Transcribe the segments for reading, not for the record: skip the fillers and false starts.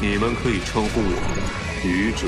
你们可以称呼我愚者。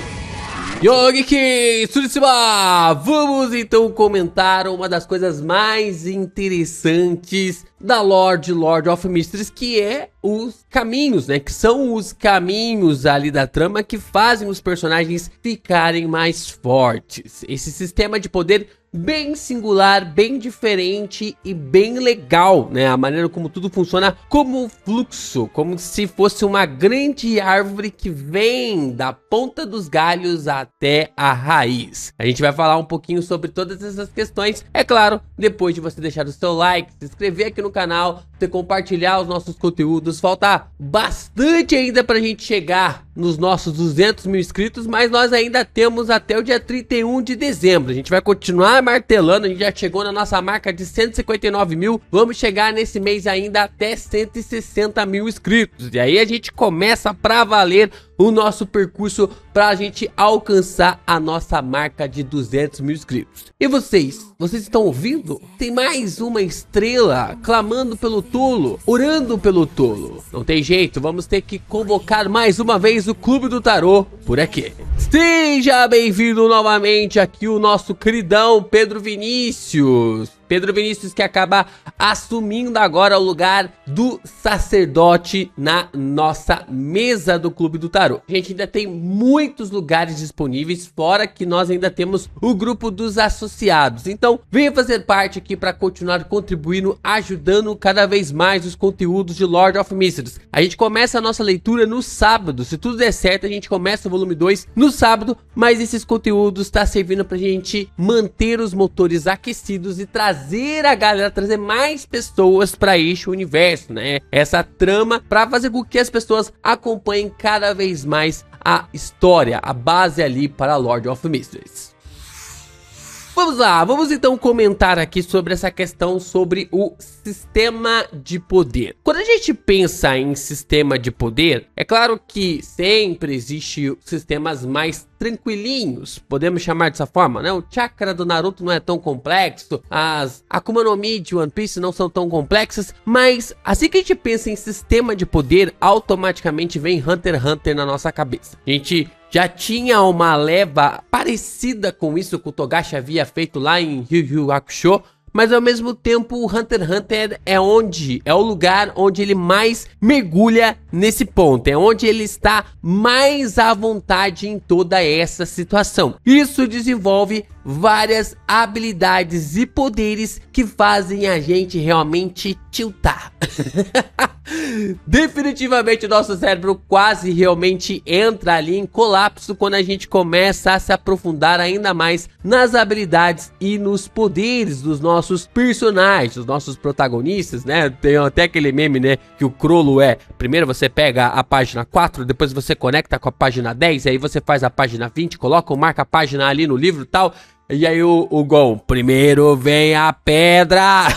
Yogi Tsutsuma! Vamos então comentar uma das coisas mais interessantes da Lord of Mysteries, que é os caminhos, né? Que são os caminhos ali da trama que fazem os personagens ficarem mais fortes. Esse sistema de poder bem singular, bem diferente e bem legal, né? A maneira como tudo funciona como fluxo, como se fosse uma grande árvore que vem da ponta dos galhos até a raiz. A gente vai falar um pouquinho sobre todas essas questões, é claro, depois de você deixar o seu like, se inscrever aqui no canal, você compartilhar os nossos conteúdos. Falta bastante ainda pra gente chegar nos nossos 200 mil inscritos, mas nós ainda temos até o dia 31 de dezembro. A gente vai continuar martelando, a gente já chegou na nossa marca de 159 mil, vamos chegar nesse mês ainda até 160 mil inscritos. E aí a gente começa pra valer o nosso percurso pra gente alcançar a nossa marca de 200 mil inscritos. E vocês estão ouvindo? Tem mais uma estrela clamando pelo tolo, orando pelo tolo. Não tem jeito, vamos ter que convocar mais uma vez o Clube do Tarô por aqui. Seja bem-vindo novamente aqui o nosso queridão Pedro Vinícius. Pedro Vinícius, que acaba assumindo agora o lugar do sacerdote na nossa mesa do Clube do Tarô. A gente ainda tem muitos lugares disponíveis, fora que nós ainda temos o grupo dos associados. Então, venha fazer parte aqui para continuar contribuindo, ajudando cada vez mais os conteúdos de Lord of Mysteries. A gente começa a nossa leitura no sábado. Se tudo der certo, a gente começa o volume 2 no sábado, mas esses conteúdos tá servindo pra gente manter os motores aquecidos e trazer a galera, trazer mais pessoas para este universo, né? Essa trama para fazer com que as pessoas acompanhem cada vez mais a história, a base ali para Lord of Mysteries. Vamos lá, vamos então comentar aqui sobre essa questão sobre o sistema de poder. Quando a gente pensa em sistema de poder, é claro que sempre existe sistemas mais tranquilinhos, podemos chamar dessa forma, né? O chakra do Naruto não é tão complexo, as Akuma no Mi de One Piece não são tão complexas, mas assim que a gente pensa em sistema de poder, automaticamente vem Hunter x Hunter na nossa cabeça. A gente já tinha uma leva parecida com isso que o Togashi havia feito lá em Yu Yu Hakusho, mas ao mesmo tempo o Hunter x Hunter é o lugar onde ele mais mergulha nesse ponto, é onde ele está mais à vontade em toda essa situação. Isso desenvolve várias habilidades e poderes que fazem a gente realmente tiltar. Definitivamente o nosso cérebro quase realmente entra ali em colapso quando a gente começa a se aprofundar ainda mais nas habilidades e nos poderes dos nossos personagens, dos nossos protagonistas, né? Tem até aquele meme, né, que o Crollo primeiro você pega a página 4, depois você conecta com a página 10, aí você faz a página 20, coloca o marca-página ali no livro e tal. E aí o Gon, primeiro vem a pedra.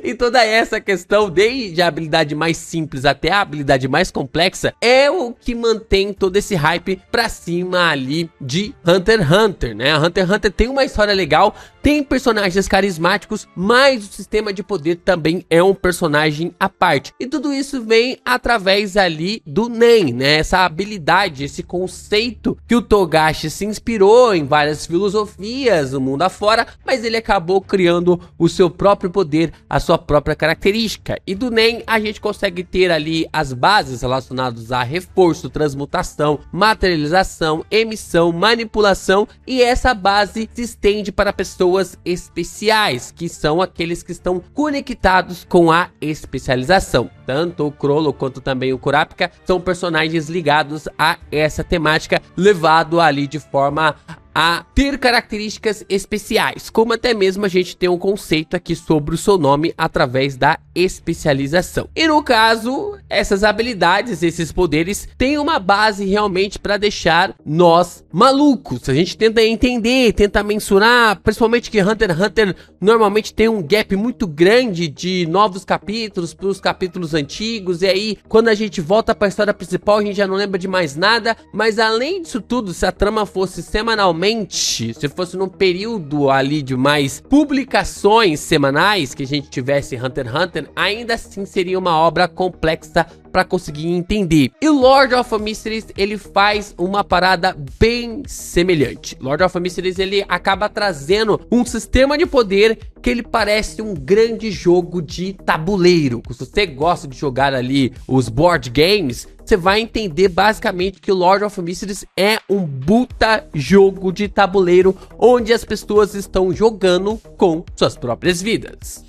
E toda essa questão, desde a habilidade mais simples até a habilidade mais complexa, é o que mantém todo esse hype pra cima ali de Hunter x Hunter, né? Hunter x Hunter tem uma história legal, tem personagens carismáticos, mas o sistema de poder também é um personagem à parte. E tudo isso vem através ali do Nen, né? Essa habilidade, esse conceito que o Togashi se inspirou em várias filosofias do mundo afora, mas ele acabou criando o seu próprio poder, a sua própria característica. E do Nen a gente consegue ter ali as bases relacionadas a reforço, transmutação, materialização, emissão, manipulação, e essa base se estende para pessoas especiais, que são aqueles que estão conectados com a especialização. Tanto o Crollo quanto também o Kurapika são personagens ligados a essa temática, levado ali de forma a ter características especiais, como até mesmo a gente tem um conceito aqui sobre o seu nome através da especialização. E no caso, essas habilidades, esses poderes, têm uma base realmente para deixar nós malucos. A gente tenta entender, tenta mensurar, principalmente que Hunter x Hunter normalmente tem um gap muito grande de novos capítulos para os capítulos antigos, e aí quando a gente volta para a história principal a gente já não lembra de mais nada. Mas além disso tudo, se a trama fosse semanalmente normalmente, se fosse num período ali de mais publicações semanais que a gente tivesse Hunter x Hunter, ainda assim seria uma obra complexa para conseguir entender. E Lord of Mysteries, ele faz uma parada bem semelhante. Lord of Mysteries, ele acaba trazendo um sistema de poder que ele parece um grande jogo de tabuleiro. Se você gosta de jogar ali os board games, você vai entender basicamente que Lord of Mysteries é um puta jogo de tabuleiro onde as pessoas estão jogando com suas próprias vidas.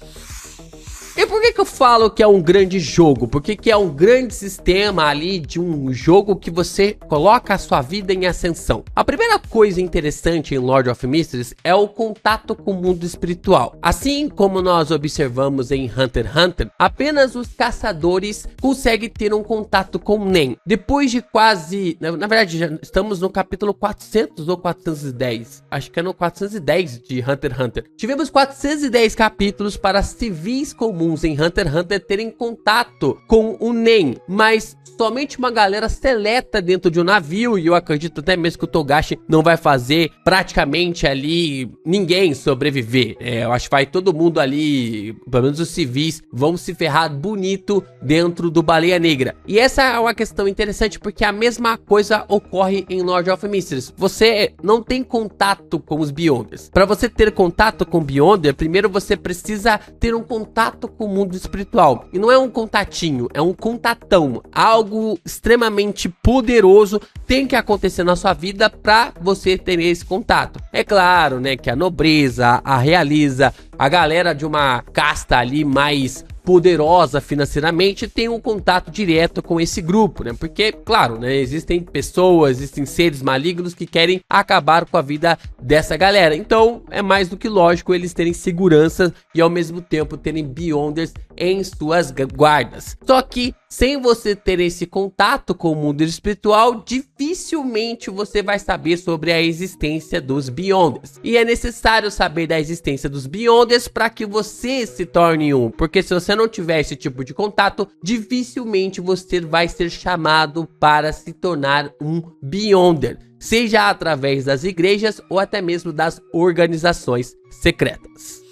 E por que eu falo que é um grande jogo? Porque que é um grande sistema ali de um jogo que você coloca a sua vida em ascensão. A primeira coisa interessante em Lord of Mysteries é o contato com o mundo espiritual. Assim como nós observamos em Hunter x Hunter, apenas os caçadores conseguem ter um contato com Nen. Depois de quase... Na verdade, já estamos no capítulo 400 ou 410. Acho que é no 410 de Hunter x Hunter. Tivemos 410 capítulos para civis comuns em Hunter x Hunter terem contato com o Nen, mas somente uma galera seleta dentro de um navio, e eu acredito até mesmo que o Togashi não vai fazer praticamente ali ninguém sobreviver. Eu acho que vai todo mundo ali, pelo menos os civis, vão se ferrar bonito dentro do Baleia Negra. E essa é uma questão interessante porque a mesma coisa ocorre em Lord of Mysteries. Você não tem contato com os Beyonders. Para você ter contato com o Beyonder, primeiro você precisa ter um contato com o mundo espiritual. E não é um contatinho, é um contatão. Algo extremamente poderoso tem que acontecer na sua vida para você ter esse contato. É claro, né, que a nobreza, a realeza, a galera de uma casta ali mais poderosa financeiramente tem um contato direto com esse grupo, né? Porque, claro, né, existem pessoas, existem seres malignos que querem acabar com a vida dessa galera. Então, é mais do que lógico eles terem segurança e ao mesmo tempo terem Beyonders em suas guardas. Só que, sem você ter esse contato com o mundo espiritual, dificilmente você vai saber sobre a existência dos Beyonders. E é necessário saber da existência dos Beyonders para que você se torne um. Porque se você não tiver esse tipo de contato, dificilmente você vai ser chamado para se tornar um Beyonder. Seja através das igrejas ou até mesmo das organizações secretas.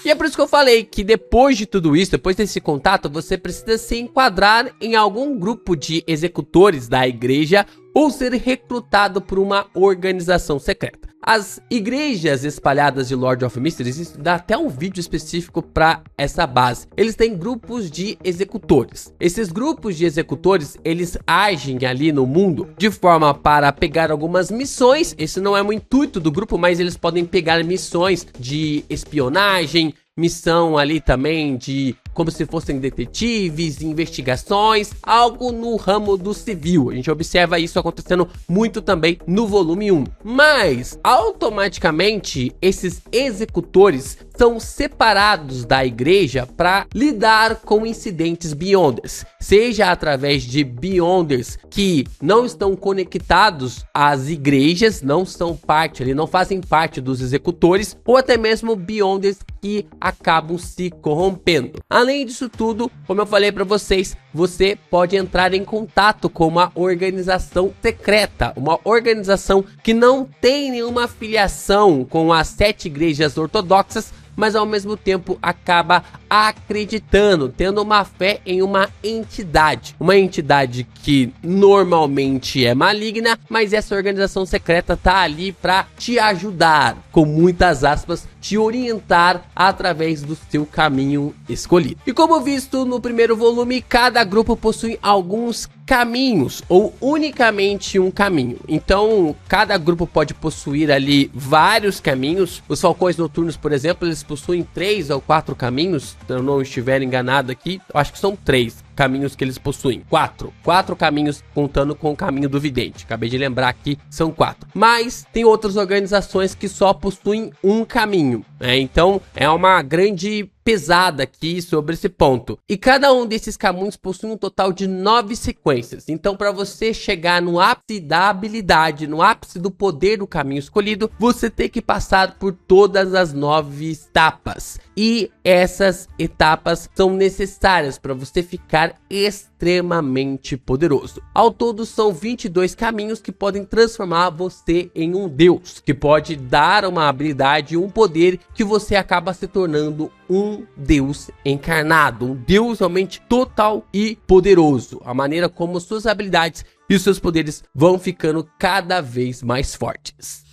E é por isso que eu falei que depois de tudo isso, depois desse contato, você precisa se enquadrar em algum grupo de executores da igreja ou ser recrutado por uma organização secreta. As igrejas espalhadas de Lord of Mysteries, isso dá até um vídeo específico para essa base. Eles têm grupos de executores. Esses grupos de executores, eles agem ali no mundo de forma para pegar algumas missões. Esse não é o intuito do grupo, mas eles podem pegar missões de espionagem, missão ali também de como se fossem detetives, investigações, algo no ramo do civil. A gente observa isso acontecendo muito também no volume 1. Mas, automaticamente, esses executores são separados da igreja para lidar com incidentes Beyonders. Seja através de Beyonders que não estão conectados às igrejas, não são parte ali, não fazem parte dos executores, ou até mesmo Beyonders que acabam se corrompendo. Além disso tudo, como eu falei para vocês, você pode entrar em contato com uma organização secreta, uma organização que não tem nenhuma filiação com as 7 igrejas ortodoxas, mas ao mesmo tempo acaba acreditando, tendo uma fé em uma entidade que normalmente é maligna, mas essa organização secreta tá ali para te ajudar, com muitas aspas, te orientar através do seu caminho escolhido. E como visto no primeiro volume, cada grupo possui alguns caminhos ou unicamente um caminho. Então, cada grupo pode possuir ali vários caminhos. Os Falcões Noturnos, por exemplo, eles possuem 3 ou 4 caminhos. Se eu não estiver enganado aqui, eu acho que são 3 caminhos que eles possuem. 4 caminhos, contando com o caminho do vidente. Acabei de lembrar aqui, são 4. Mas tem outras organizações que só possuem um caminho. né? Então é uma grande pesada aqui sobre esse ponto. E cada um desses caminhos possui um total de 9 sequências. Então, para você chegar no ápice da habilidade, no ápice do poder do caminho escolhido, você tem que passar por todas as 9 etapas. E essas etapas são necessárias para você ficar extremamente poderoso. Ao todo, são 22 caminhos que podem transformar você em um deus, que pode dar uma habilidade, um poder que você acaba se tornando um deus encarnado, um deus realmente total e poderoso. A maneira como suas habilidades e seus poderes vão ficando cada vez mais fortes.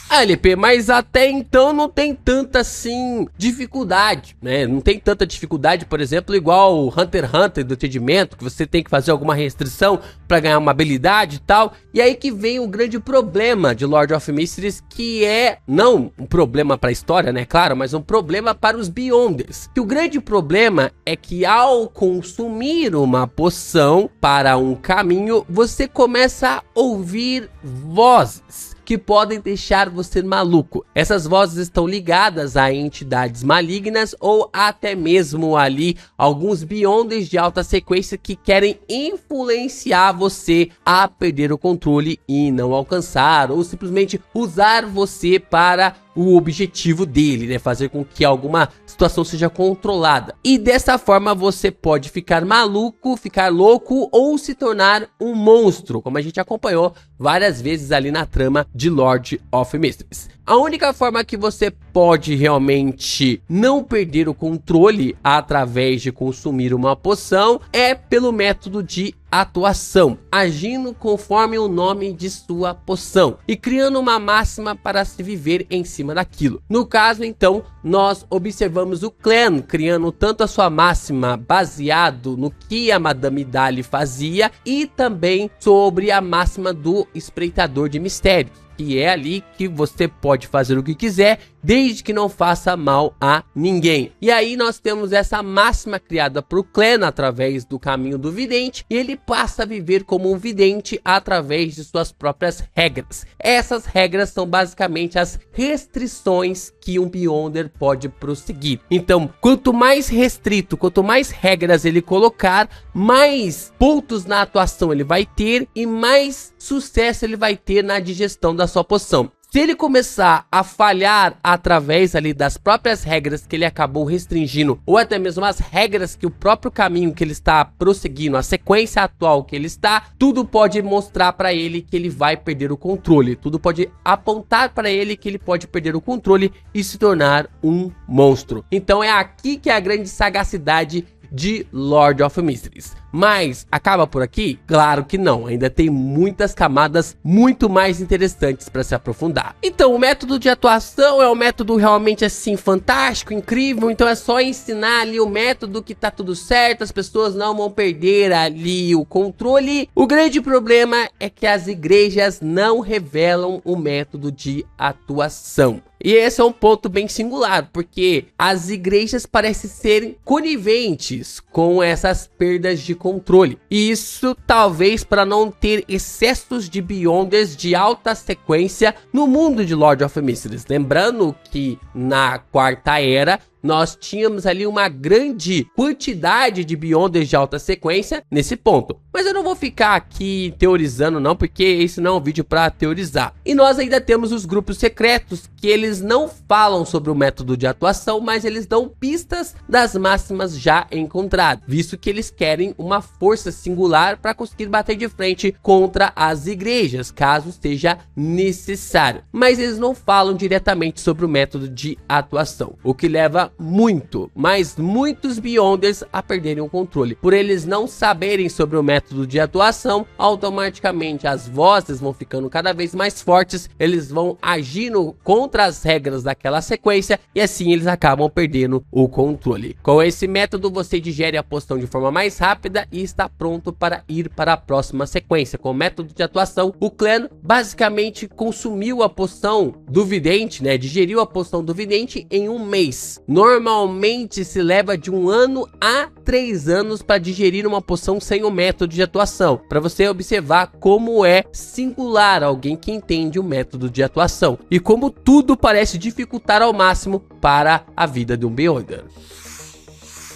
LP, mas até então não tem tanta assim dificuldade, né? Não tem tanta dificuldade, por exemplo, igual o Hunter x Hunter do entendimento, que você tem que fazer alguma restrição para ganhar uma habilidade e tal. E aí que vem o grande problema de Lord of Mysteries, que é não um problema para a história, né? Claro, mas um problema para os Beyonders. Que o grande problema é que ao consumir uma poção para um caminho, você começa a ouvir vozes que podem deixar você maluco. Essas vozes estão ligadas a entidades malignas ou até mesmo ali alguns Beyonders de alta sequência que querem influenciar você a perder o controle e não alcançar, ou simplesmente usar você para o objetivo dele, né? Fazer com que alguma situação seja controlada. E dessa forma você pode ficar maluco, ficar louco ou se tornar um monstro, como a gente acompanhou várias vezes ali na trama de Lord of Mysteries. A única forma que você pode realmente não perder o controle através de consumir uma poção é pelo método de atuação, agindo conforme o nome de sua poção e criando uma máxima para se viver em cima daquilo. No caso, então, nós observamos o Clan criando tanto a sua máxima baseado no que a Madame Dali fazia e também sobre a máxima do Espreitador de Mistérios, que é ali que você pode fazer o que quiser, desde que não faça mal a ninguém. E aí nós temos essa máxima criada por Clan através do caminho do vidente, e ele passa a viver como um vidente através de suas próprias regras. Essas regras são basicamente as restrições que um Beyonder pode prosseguir. Então, quanto mais restrito, quanto mais regras ele colocar, mais pontos na atuação ele vai ter e mais sucesso ele vai ter na digestão da sua poção. Se ele começar a falhar através ali das próprias regras que ele acabou restringindo, ou até mesmo as regras que o próprio caminho que ele está prosseguindo, a sequência atual que ele está, tudo pode mostrar para ele que ele vai perder o controle. Tudo pode apontar para ele que ele pode perder o controle e se tornar um monstro. Então é aqui que é a grande sagacidade de Lord of Mysteries. Mas acaba por aqui? Claro que não, ainda tem muitas camadas muito mais interessantes para se aprofundar. Então o método de atuação é um método realmente assim fantástico, incrível, então é só ensinar ali o método que tá tudo certo, as pessoas não vão perder ali o controle. O grande problema é que as igrejas não revelam o método de atuação. E esse é um ponto bem singular, porque as igrejas parecem serem coniventes com essas perdas de controle. E isso talvez para não ter excessos de Beyonders de alta sequência no mundo de Lord of Mysteries. Lembrando que na Quarta Era nós tínhamos ali uma grande quantidade de Beyonders de alta sequência nesse ponto. Mas eu não vou ficar aqui teorizando não, porque esse não é um vídeo para teorizar. E nós ainda temos os grupos secretos, que eles não falam sobre o método de atuação, mas eles dão pistas das máximas já encontradas, visto que eles querem uma força singular para conseguir bater de frente contra as igrejas, caso seja necessário. Mas eles não falam diretamente sobre o método de atuação, o que leva muitos Beyonders a perderem o controle. Por eles não saberem sobre o método de atuação, automaticamente as vozes vão ficando cada vez mais fortes, eles vão agindo contra as regras daquela sequência e assim eles acabam perdendo o controle. Com esse método você digere a poção de forma mais rápida e está pronto para ir para a próxima sequência. Com o método de atuação, o Clan basicamente consumiu a poção do vidente, né? Digeriu a poção do vidente em um mês. Normalmente se leva de 1 ano a 3 anos para digerir uma poção sem o método de atuação, para você observar como é singular alguém que entende o método de atuação e como tudo parece dificultar ao máximo para a vida de um Beyonder.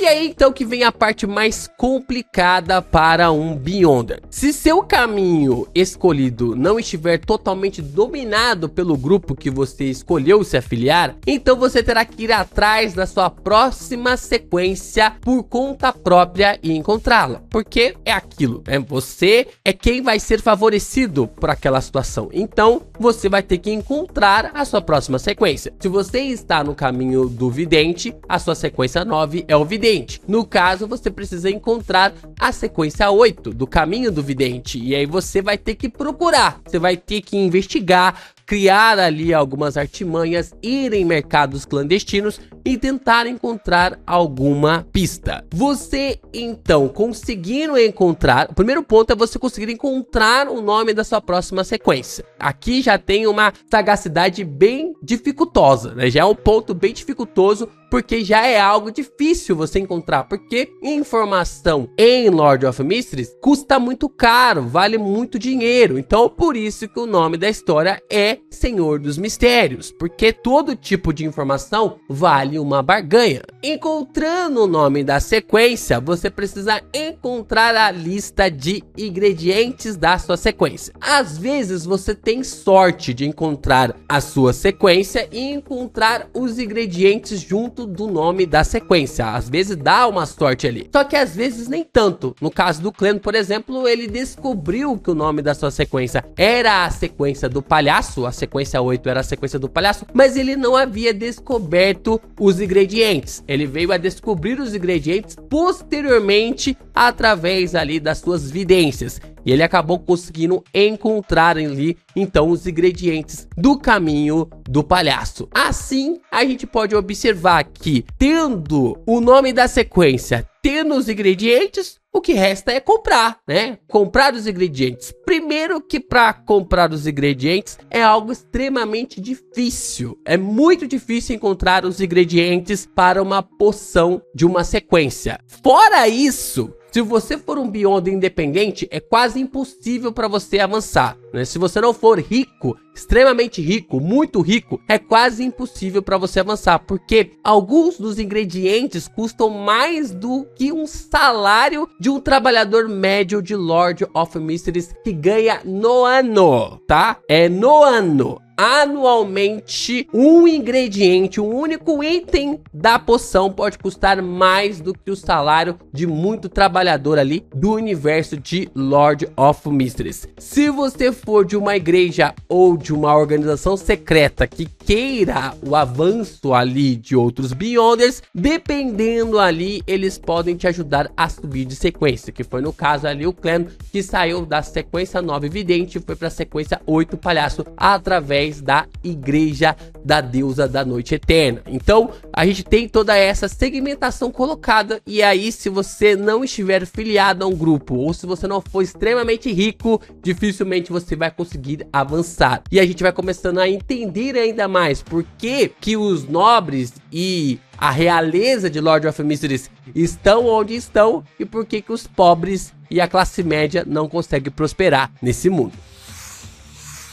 E aí então que vem a parte mais complicada para um Beyonder. Se seu caminho escolhido não estiver totalmente dominado pelo grupo que você escolheu se afiliar, então você terá que ir atrás da sua próxima sequência por conta própria e encontrá-la. Porque é aquilo, né? Você é quem vai ser favorecido por aquela situação. Então você vai ter que encontrar a sua próxima sequência. Se você está no caminho do vidente, a sua sequência 9 é o vidente. No caso, você precisa encontrar a sequência 8 do caminho do vidente. E aí você vai ter que procurar, você vai ter que investigar, criar ali algumas artimanhas, ir em mercados clandestinos e tentar encontrar alguma pista. Você então conseguindo encontrar, o primeiro ponto é você conseguir encontrar o nome da sua próxima sequência. Aqui já tem uma sagacidade bem dificultosa, né? Já é um ponto bem dificultoso, porque já é algo difícil você encontrar, porque informação em Lord of Mysteries custa muito caro, vale muito dinheiro. Então por isso que o nome da história é Senhor dos Mistérios, porque todo tipo de informação vale uma barganha. Encontrando o nome da sequência, você precisa encontrar a lista de ingredientes da sua sequência. Às vezes você tem sorte de encontrar a sua sequência e encontrar os ingredientes junto do nome da sequência. Às vezes dá uma sorte ali, só que às vezes nem tanto. No caso do Cleno, por exemplo, ele descobriu que o nome da sua sequência era a sequência do palhaço, a sequência 8 era a sequência do palhaço, mas ele não havia descoberto os ingredientes. Ele veio a descobrir os ingredientes posteriormente através ali das suas vidências. E ele acabou conseguindo encontrar ali, então, os ingredientes do caminho do palhaço. Assim, a gente pode observar que, tendo o nome da sequência, tendo os ingredientes, o que resta é comprar, né? Comprar os ingredientes. Primeiro que para comprar os ingredientes é algo extremamente difícil. É muito difícil encontrar os ingredientes para uma poção de uma sequência. Fora isso, se você for um Beyonder independente, é quase impossível para você avançar, né? Se você não for rico, extremamente rico, muito rico, é quase impossível para você avançar, porque alguns dos ingredientes custam mais do que um salário de um trabalhador médio de Lord of Mysteries que ganha no ano, tá? É no ano. Anualmente, um ingrediente, um único item da poção pode custar mais do que o salário de muito trabalhador ali do universo de Lord of Mysteries. Se você for de uma igreja ou de uma organização secreta que queira o avanço ali de outros Beyonders, dependendo ali, eles podem te ajudar a subir de sequência, que foi no caso ali o Cleno, que saiu da sequência 9 vidente e foi para a sequência 8 palhaço através da igreja da deusa da noite eterna. Então a gente tem toda essa segmentação colocada, e aí se você não estiver filiado a um grupo ou se você não for extremamente rico, dificilmente você vai conseguir avançar. E a gente vai começando a entender ainda mais por que os nobres e a realeza de Lord of Mysteries estão onde estão e por que os pobres e a classe média não conseguem prosperar nesse mundo.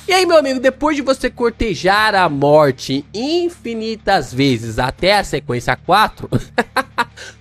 E aí, meu amigo, depois de você cortejar a morte infinitas vezes até a sequência 4,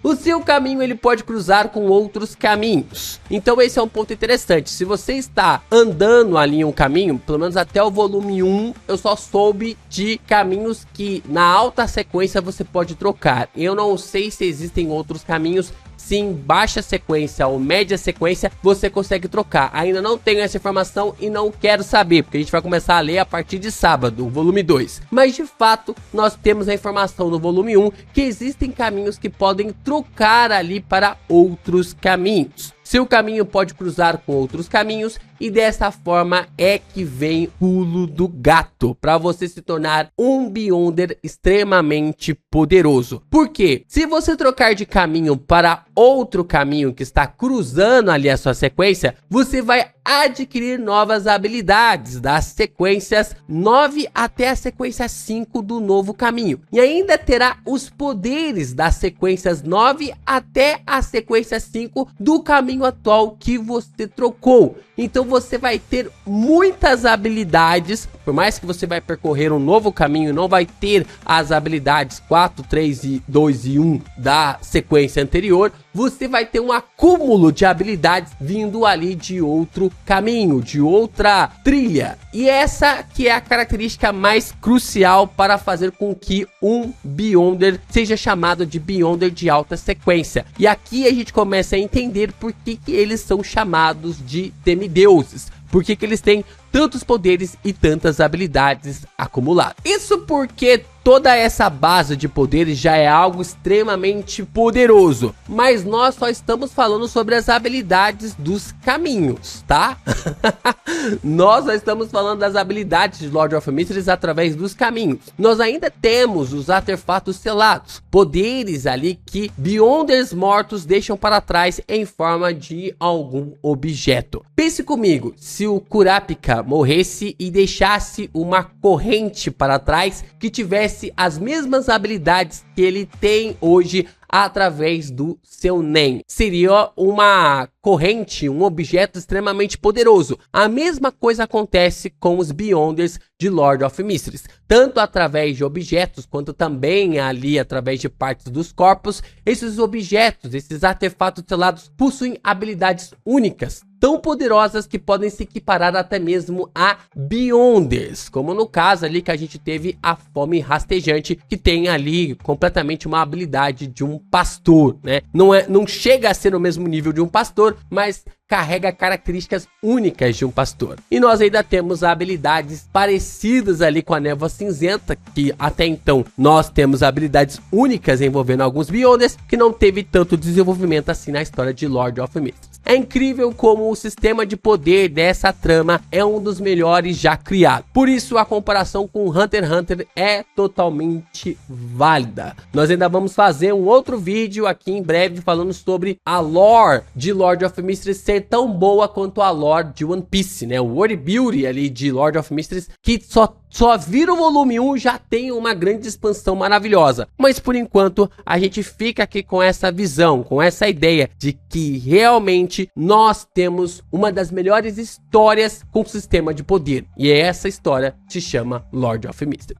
o seu caminho ele pode cruzar com outros caminhos. Então esse é um ponto interessante. Se você está andando ali em um caminho, pelo menos até o volume 1, eu só soube de caminhos que na alta sequência você pode trocar. Eu não sei se existem outros caminhos. Se em baixa sequência ou média sequência você consegue trocar. Ainda não tenho essa informação e não quero saber, porque a gente vai começar a ler a partir de sábado, o volume 2. Mas de fato, nós temos a informação no volume 1 que existem caminhos que podem trocar ali para outros caminhos. seu caminho pode cruzar com outros caminhos, e dessa forma é que vem o pulo do gato, para você se tornar um Beyonder extremamente poderoso. Por quê? Se você trocar de caminho para outro caminho que está cruzando ali a sua sequência, você vai adquirir novas habilidades das sequências 9 até a sequência 5 do novo caminho, e ainda terá os poderes das sequências 9 até a sequência 5 do caminho atual que você trocou. Então você vai ter muitas habilidades, por mais que você vai percorrer um novo caminho, não vai ter as habilidades 4, 3, 2 e 1 da sequência anterior, você vai ter um acúmulo de habilidades vindo ali de outro caminho, de outra trilha. E essa que é a característica mais crucial para fazer com que um Beyonder seja chamado de Beyonder de alta sequência. E aqui a gente começa a entender por que eles são chamados de semideuses. Por que eles têm tantos poderes e tantas habilidades acumuladas. Isso porque toda essa base de poderes já é algo extremamente poderoso, mas nós só estamos falando sobre as habilidades dos caminhos, tá? Nós só estamos falando das habilidades de Lord of Mysteries através dos caminhos. Nós ainda temos os artefatos selados, poderes ali que Beyonders mortos deixam para trás em forma de algum objeto. Pense comigo, se o Kurapika morresse e deixasse uma corrente para trás que tivesse as mesmas habilidades que ele tem hoje através do seu Nen, seria uma corrente, um objeto extremamente poderoso. A mesma coisa acontece com os Beyonders de Lord of Mysteries, tanto através de objetos quanto também ali através de partes dos corpos. Esses objetos, esses artefatos selados possuem habilidades únicas, tão poderosas que podem se equiparar até mesmo a Beyonders, como no caso ali que a gente teve a Fome Rastejante, que tem ali completamente uma habilidade de um pastor, né? Não chega a ser o mesmo nível de um pastor, mas carrega características únicas de um pastor. E nós ainda temos habilidades parecidas ali com a Névoa Cinzenta, que até então nós temos habilidades únicas envolvendo alguns Beyonders, que não teve tanto desenvolvimento assim na história de Lord of Mysteries. É incrível como o sistema de poder dessa trama é um dos melhores já criado. Por isso a comparação com Hunter x Hunter é totalmente válida. Nós ainda vamos fazer um outro vídeo aqui em breve falando sobre a lore de Lord of Mysteries ser tão boa quanto a lore de One Piece, né? O World Building ali de Lord of Mysteries, que só vira o volume 1 já tem uma grande expansão maravilhosa. Mas por enquanto a gente fica aqui com essa visão, com essa ideia de que realmente nós temos uma das melhores histórias com sistema de poder. E essa história se chama Lord of Mysteries.